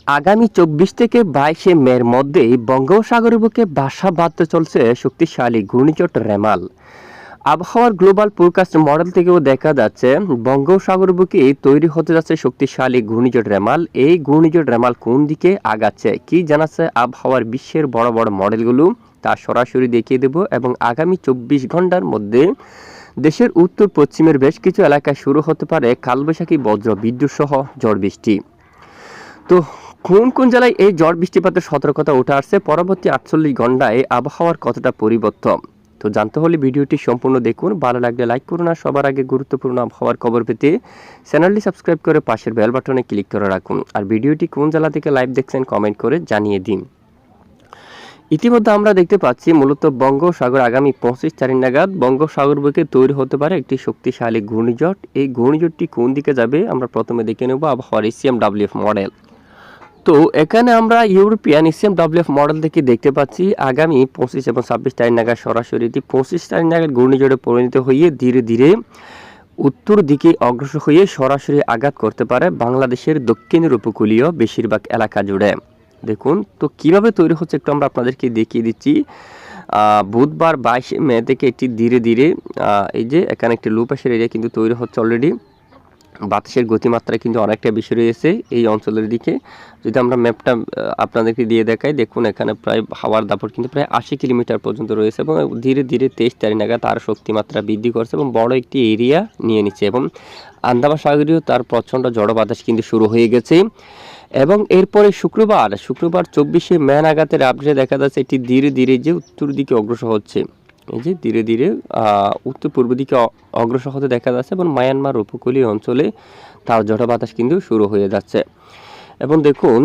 আগামী ২৪ থেকে ২২ মের মধ্যেই বঙ্গোপসাগরের বুকে বাসা বাঁধতে চলছে শক্তিশালী ঘূর্ণিঝড় রেমাল। আবহাওয়ার গ্লোবাল ফোরকাস্ট মডেল থেকেও দেখা যাচ্ছে বঙ্গোপসাগরের বুকে তৈরি হতে যাচ্ছে শক্তিশালী ঘূর্ণিঝড় রেমাল। এই ঘূর্ণিঝড় রেমাল কোন দিকে আগাচ্ছে কি জানাচ্ছে আবহাওয়ার বিশ্বের বড় বড় মডেলগুলো, তা সরাসরি দেখিয়ে দেব। এবং আগামী ২৪ ঘন্টার মধ্যে দেশের উত্তর পশ্চিমের বেশ কিছু এলাকায় শুরু হতে পারে কালবৈশাখী বজ্র বিদ্যুৎ সহ ঝড় বৃষ্টি। তো কোন কোন জেলায় এই ঝড় বৃষ্টিপাতের সতর্কতা উঠে আসছে, পরবর্তী ৪৮ ঘন্টায় আবহাওয়ার কতটা পরিবর্তন, তো জানতে হলে ভিডিওটি সম্পূর্ণ দেখুন। ভালো লাগলে লাইক করুন, আর সবার আগে গুরুত্বপূর্ণ আবহাওয়ার খবর পেতে চ্যানেলটি সাবস্ক্রাইব করে পাশের বেল বাটনে ক্লিক করে রাখুন। আর ভিডিওটি কোন জেলা থেকে লাইভ দেখছেন কমেন্ট করে জানিয়ে দিন। ইতিমধ্যে আমরা দেখতে পাচ্ছি মূলত বঙ্গোপসাগর আগামী ২৫ তারিখ নাগাদ বঙ্গোপসাগর বুকে তৈরি হতে পারে একটি শক্তিশালী ঘূর্ণিঝড়। এই ঘূর্ণিঝড়টি কোন দিকে যাবে আমরা প্রথমে দেখে নেব আবহাওয়ার ইসিএমডব্লিউএফ মডেল। তো এখানে আমরা ইউরোপিয়ান ইসিএমডব্লিউএফ মডেল থেকে দেখতে পাচ্ছি আগামী ২৫ এবং ২৬ তারিখ নাগাদ সরাসরি ২৫ তারিখ নাগাদ ঘূর্ণিঝড়ে পরিণত হয়ে ধীরে ধীরে উত্তর দিকে অগ্রসর হয়ে সরাসরি আঘাত করতে পারে বাংলাদেশের দক্ষিণের উপকূলীয় বেশিরভাগ এলাকা জুড়ে। দেখুন তো কিভাবে তৈরি হচ্ছে একটু আমরা আপনাদেরকে দেখিয়ে দিচ্ছি। বুধবার ২২ মে থেকে এটি ধীরে ধীরে এই যে এখানে একটি লো প্রেশার এরিয়া কিন্তু তৈরি হচ্ছে অলরেডি। বাতাসের গতিমাত্রা কিন্তু অনেকটা বেশি রয়েছে এই অঞ্চলের দিকে। যদি আমরা ম্যাপটা আপনাদেরকে দিয়ে দেখাই, দেখুন এখানে প্রায় হাওয়ার দাপট কিন্তু প্রায় ৮০ কিলোমিটার পর্যন্ত রয়েছে এবং ধীরে ধীরে ২৩ তারিখ নাগাদ তার শক্তিমাত্রা বৃদ্ধি করছে এবং বড় একটি এরিয়া নিয়ে নিচ্ছে এবং আন্দামান সাগরীয় তার প্রচণ্ড ঝড়ো বাতাস কিন্তু শুরু হয়ে গেছে। এবং এরপরে শুক্রবার ২৪শে মে নাগাদের আপডেটে দেখা যাচ্ছে এটি ধীরে ধীরে যে উত্তর দিকে অগ্রসর হচ্ছে, এই যে ধীরে ধীরে উত্তর পূর্ব দিকে অগ্রসর হতে দেখা যাচ্ছে এবং মায়ানমার উপকূলীয় অঞ্চলে তার ঝড়ো বাতাস কিন্তু শুরু হয়ে যাচ্ছে। এবং দেখুন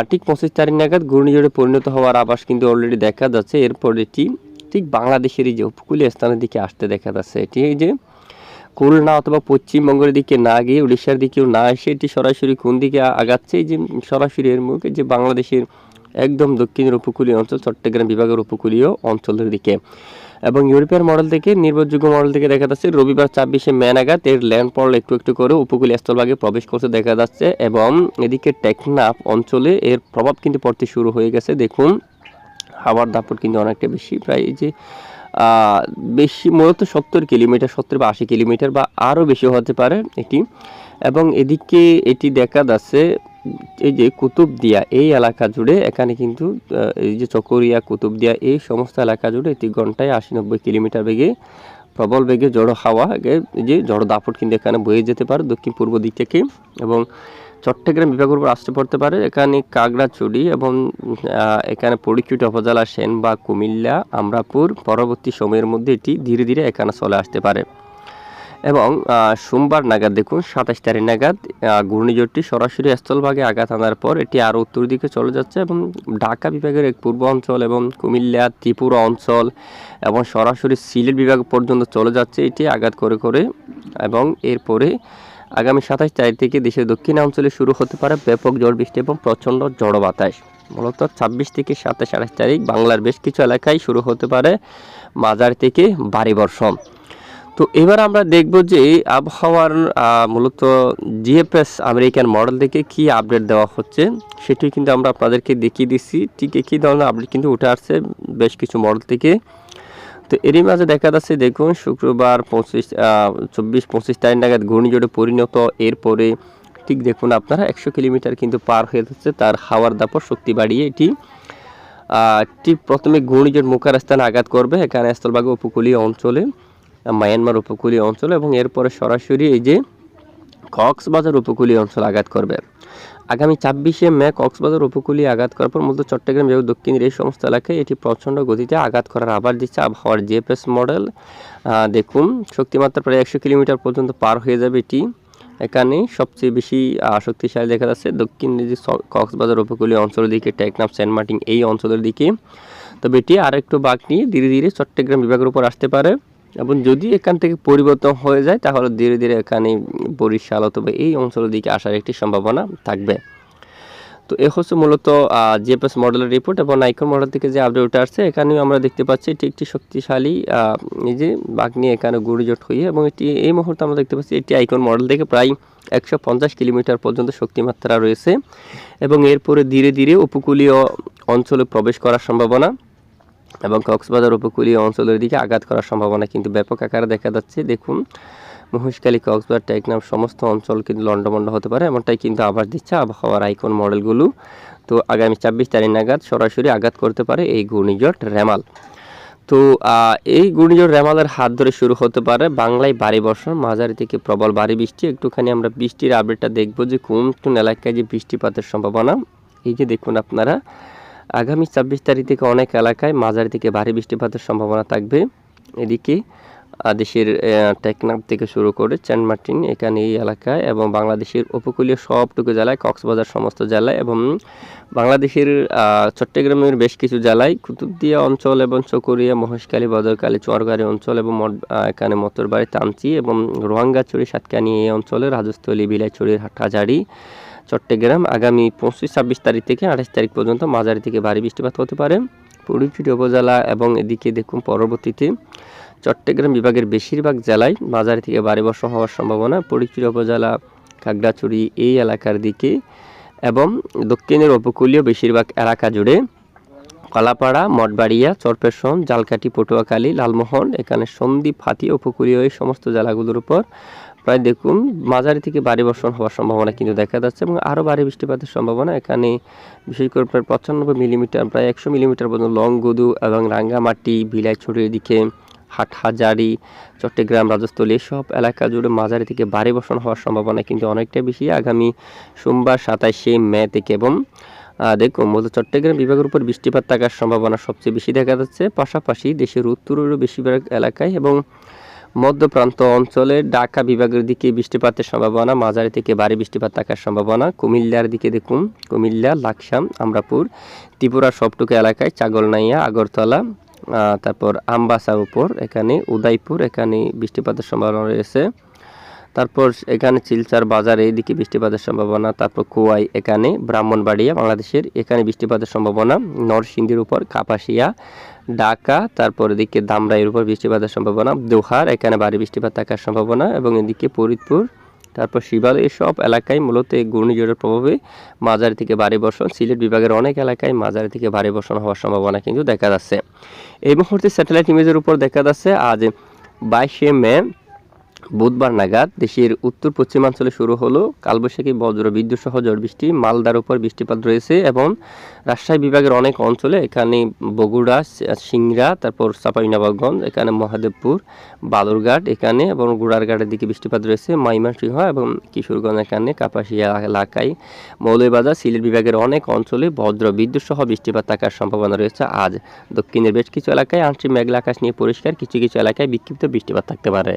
ঠিক ২৫ তারিখ নাগাদ ঘূর্ণিঝড়ে পরিণত হওয়ার আভাস কিন্তু অলরেডি দেখা যাচ্ছে। এরপর এটি ঠিক বাংলাদেশের এই যে উপকূলীয় স্থানের দিকে আসতে দেখা যাচ্ছে। এটি এই যে খুলনা অথবা পশ্চিমবঙ্গের দিকে না গিয়ে উড়িষ্যার দিকেও না এসে এটি সরাসরি কোন দিকে আগাচ্ছে, এই যে সরাসরি এর মুখে যে বাংলাদেশের একদম দক্ষিণের উপকূলীয় অঞ্চল চট্টগ্রাম বিভাগের উপকূলীয় অঞ্চলের দিকে। এবং ইউরোপিয়ান মডেল থেকে নির্ভরযোগ্য মডেল থেকে দেখা যাচ্ছে রবিবার ২৬শে মে নাগাদ এর ল্যান্ডফল একটু একটু করে উপকূলীয় স্থলভাগে প্রবেশ করতে দেখা যাচ্ছে এবং এদিকে টেকনাফ অঞ্চলে এর প্রভাব কিন্তু পড়তে শুরু হয়ে গেছে। দেখুন হাওয়ার দাপট কিন্তু অনেকটা বেশি, প্রায় এই যে বেশি মূলত ৭০ কিলোমিটার ৭০ বা ৮০ কিলোমিটার বা আরও বেশি হতে পারে এটি। এবং এদিকে এটি দেখা যাচ্ছে এই যে কুতুবদিয়া এই এলাকা জুড়ে, এখানে কিন্তু এই যে চকরিয়া কুতুবদিয়া এই সমস্ত এলাকা জুড়ে এটি ঘন্টায় ৮০-৯০ কিলোমিটার বেগে প্রবল বেগে ঝড়ো হাওয়া যে ঝড়ো দাপট কিন্তু এখানে বয়ে যেতে পারে দক্ষিণ পূর্ব দিক থেকে এবং চট্টগ্রাম বিভাগের উপর আসতে পড়তে পারে। এখানে কাগড়াছড়ি এবং এখানে পরিচিত উপজেলা সেনবাগ কুমিল্লা আমরাপুর পরবর্তী সময়ের মধ্যে এটি ধীরে ধীরে এখানে চলে আসতে পারে। এবং সোমবার নাগাদ দেখুন ২৭ তারিখ নাগাদ ঘূর্ণিঝড়টি সরাসরি স্থলভাগে আঘাত আনার পর এটি আরও উত্তর দিকে চলে যাচ্ছে এবং ঢাকা বিভাগের এক পূর্ব অঞ্চল এবং কুমিল্লা ত্রিপুরা অঞ্চল এবং সরাসরি সিলেট বিভাগ পর্যন্ত চলে যাচ্ছে এটি আঘাত করে করে। এবং এরপরে আগামী ২৭ তারিখ থেকে দেশের দক্ষিণাঞ্চলে শুরু হতে পারে ব্যাপক ঝড় বৃষ্টি এবং প্রচণ্ড ঝড়ো বাতাস। মূলত ২৬ থেকে ২৭-২৮ তারিখ বাংলার বেশ কিছু এলাকায় শুরু হতে পারে মাঝারি থেকে ভারী বর্ষণ। তো এবার আমরা দেখব যে আবহাওয়ার মূলত জিএফএস আমেরিকান মডেল থেকে কি আপডেট দেওয়া হচ্ছে সেটি কিন্তু আমরা আপনাদেরকে দেখিয়ে দিচ্ছি। ঠিক একই ধরনের আপডেট কিন্তু উঠে আসছে বেশ কিছু মডেল থেকে। তো এরই মাঝে দেখা যাচ্ছে দেখুন শুক্রবার ২৪-২৫ তারিখ নাগাদ ঘূর্ণিঝড়ে পরিণত, এরপরে ঠিক দেখুন আপনারা ১০০ কিলোমিটার কিন্তু পার হয়ে যাচ্ছে তার হাওয়ার দাপট শক্তি বাড়িয়ে এটি ঠিক প্রথমে ঘূর্ণিঝড় মুখার স্থানে আঘাত করবে এখানে স্থলভাগে উপকূলীয় অঞ্চলে মায়ানমার উপকূলীয় অঞ্চল এবং এরপরে সরাসরি এই যে কক্সবাজার উপকূলীয় অঞ্চল আঘাত করবে। আগামী ২৬শে মে কক্সবাজার উপকূলীয় আঘাত করার পর মূলত চট্টগ্রাম বিভাগ দক্ষিণের এই সমস্ত এলাকায় এটি প্রচণ্ড গতিতে আঘাত করার আবার দিচ্ছে আবহাওয়ার জিএফএস মডেল। দেখুন শক্তিমাত্রা প্রায় ১০০ কিলোমিটার পর্যন্ত পার হয়ে যাবে এটি। এখানে সবচেয়ে বেশি শক্তিশালী দেখা যাচ্ছে দক্ষিণের যে কক্সবাজার উপকূলীয় অঞ্চলের দিকে টেকনাফ সেন্ট মার্টিন এই অঞ্চলের দিকে। তবে এটি আর একটু বাঁক নিয়ে ধীরে ধীরে চট্টগ্রাম বিভাগের উপর আসতে পারে এবং যদি এখান থেকে পরিবর্তন হয়ে যায় তাহলে ধীরে ধীরে এখানে বরিশাল অথবা এই অঞ্চলের দিকে আসার একটি সম্ভাবনা থাকবে। তো এ হচ্ছে মূলত জিএফএস মডেলের রিপোর্ট এবং আইকন মডেল থেকে যে আপডেট আসছে এখানেও আমরা দেখতে পাচ্ছি এটি একটি শক্তিশালী এই যে বাঘ নিয়ে এখানে ঘূর্ণিঝড় হয়ে এবং এটি এই মুহূর্তে আমরা দেখতে পাচ্ছি এটি আইকন মডেল থেকে প্রায় 150 কিলোমিটার পর্যন্ত শক্তিমাত্রা রয়েছে এবং এরপরে ধীরে ধীরে উপকূলীয় অঞ্চলে প্রবেশ করার সম্ভাবনা এবং কক্সবাজার উপকূলীয় অঞ্চলের দিকে আঘাত করার সম্ভাবনা কিন্তু ব্যাপক আকারে দেখা যাচ্ছে। দেখুন মহেশখালী, কক্সবাজার, টেকনাফ সমস্ত অঞ্চল কিন্তু লন্ডভন্ড হতে পারে, এমনটাই কিন্তু আভাস দিচ্ছে আবহাওয়ার আইকন মডেলগুলো। তো আগামী 24 তারিখ নাগাদ সরাসরি আঘাত করতে পারে এই ঘূর্ণিঝড় রেমাল। তো এই ঘূর্ণিঝড় রেমালের হাত ধরে শুরু হতে পারে বাংলায় ভারী বর্ষণ, মাঝারি থেকে প্রবল ভারী বৃষ্টি। একটুখানি আমরা বৃষ্টির আপডেটটা দেখব যে কোন কোন এলাকায় যে বৃষ্টিপাতের সম্ভাবনা। এই যে দেখুন আপনারা আগামী 24 তারিখ থেকে অনেক এলাকায় মাঝারি থেকে ভারী বৃষ্টিপাতের সম্ভাবনা থাকবে। এদিকে দেশের টেকনাফ থেকে শুরু করে সেন্ট মার্টিন এখানে এই এলাকায় এবং বাংলাদেশের উপকূলীয় সবটুকু জেলায়, কক্সবাজার সমস্ত জেলায় এবং বাংলাদেশের চট্টগ্রামের বেশ কিছু জেলায়, কুতুবদিয়া অঞ্চল এবং চকরিয়া, মহেশখালী, বদরখালী, চুয়ারগাড়ি অঞ্চল এবং এখানে মতরবাড়ি, তামচি এবং রোহাঙ্গাছড়ি, সাতকানি এই অঞ্চলে, রাজস্থলী, বিলাইছড়ির হাটহাজারি, চট্টগ্রাম আগামী 25-26 তারিখ থেকে 28 তারিখ পর্যন্ত মাঝারি থেকে ভারী বৃষ্টিপাত হতে পারে ফটিকছড়ি উপজেলা এবং এদিকে দেখুন পরবর্তীতে চট্টগ্রাম বিভাগের বেশিরভাগ জেলায় মাঝারি থেকে ভারী বর্ষণ হওয়ার সম্ভাবনা। ফটিকছড়ি উপজেলা, খাগড়াছড়ি এই এলাকার দিকে এবং দক্ষিণের উপকূলীয় বেশিরভাগ এলাকা জুড়ে, কলাপাড়া, মঠবাড়িয়া, চরপেশন, জালকাঠি, পটুয়াখালী, লালমোহন এখানে সন্দ্বীপ, হাতি উপকূলীয় এই সমস্ত জেলাগুলোর উপর প্রায় দেখুন মাঝারি থেকে ভারী বর্ষণ হওয়ার সম্ভাবনা কিন্তু দেখা যাচ্ছে এবং আরও ভারী বৃষ্টিপাতের সম্ভাবনা এখানে বিশেষ করে প্রায় 95 মিলিমিটার, প্রায় 100 মিলিমিটার পর্যন্ত লংগদু এবং রাঙ্গামাটি, বিলাইছড়ির দিকে, হাটহাজারি, চট্টগ্রাম, রাজস্থলী সব এলাকা জুড়ে মাঝারি থেকে ভারী বর্ষণ হওয়ার সম্ভাবনা কিন্তু অনেকটা বেশি আগামী সোমবার 27শে মে থেকে। এবং দেখুন মূলত চট্টগ্রাম বিভাগের উপর বৃষ্টিপাত থাকার সম্ভাবনা সবচেয়ে বেশি দেখা যাচ্ছে, পাশাপাশি দেশের উত্তরেরও বেশিরভাগ এলাকায় এবং মধ্যপ্রান্ত অঞ্চলে ঢাকা বিভাগের দিকে বৃষ্টিপাতের সম্ভাবনা, মাঝারি থেকে ভারী বৃষ্টিপাত থাকার সম্ভাবনা। কুমিল্লার দিকে দেখুন কুমিল্লা, লাকসাম, আমরাপুর, ত্রিপুরার সবটুকু এলাকায়, চাগলনাইয়া, আগরতলা, তারপর আমবাসার উপর এখানে, উদয়পুর এখানে বৃষ্টিপাতের সম্ভাবনা রয়েছে। তারপর এখানে চিলচার বাজার এইদিকে বৃষ্টিপাতের সম্ভাবনা। তারপর কোয়াই এখানে, ব্রাহ্মণবাড়িয়া বাংলাদেশের এখানে বৃষ্টিপাতের সম্ভাবনা। নরসিংদীর উপর, কাপাসিয়া, ঢাকা, তারপর এদিকে ধামরাইয়ের উপর বৃষ্টিপাতের সম্ভাবনা। দোহার এখানে ভারী বৃষ্টিপাত থাকার সম্ভাবনা এবং এদিকে ফরিদপুর, তারপর শিবালয় এসব এলাকায় মূলত এই ঘূর্ণিঝড়ের প্রভাবে মাঝারি থেকে ভারী বর্ষণ। সিলেট বিভাগের অনেক এলাকায় মাঝারি থেকে ভারী বর্ষণ হওয়ার সম্ভাবনা কিন্তু দেখা যাচ্ছে। এই মুহূর্তে স্যাটেলাইট ইমেজের উপর দেখা যাচ্ছে আজ 22শে মে বুধবার নাগাদ দেশের উত্তর পশ্চিমাঞ্চলে শুরু হলো কালবৈশাখী, বজ্র বিদ্যুৎ সহ ঝড় বৃষ্টি। মালদার উপর বৃষ্টিপাত রয়েছে এবং রাজশাহী বিভাগের অনেক অঞ্চলে এখানে বগুড়া, সিংড়া, তারপর চাঁপাইনবাবগঞ্জ এখানে, মহাদেবপুর, বালুরঘাট এখানে এবং গোড়ারঘাটের দিকে বৃষ্টিপাত রয়েছে। ময়মনসিংহ এবং কিশোরগঞ্জ এখানে, কাপাসিয়া এলাকায়, মৌলভীবাজার, সিলেট বিভাগের অনেক অঞ্চলে বজ্র বিদ্যুৎ সহ বৃষ্টিপাত থাকার সম্ভাবনা রয়েছে। আজ দক্ষিণের বেশ কিছু এলাকায় আংশিক মেঘলা আকাশ নিয়ে পরিষ্কার, কিছু কিছু এলাকায় বিক্ষিপ্ত বৃষ্টিপাত থাকতে পারে।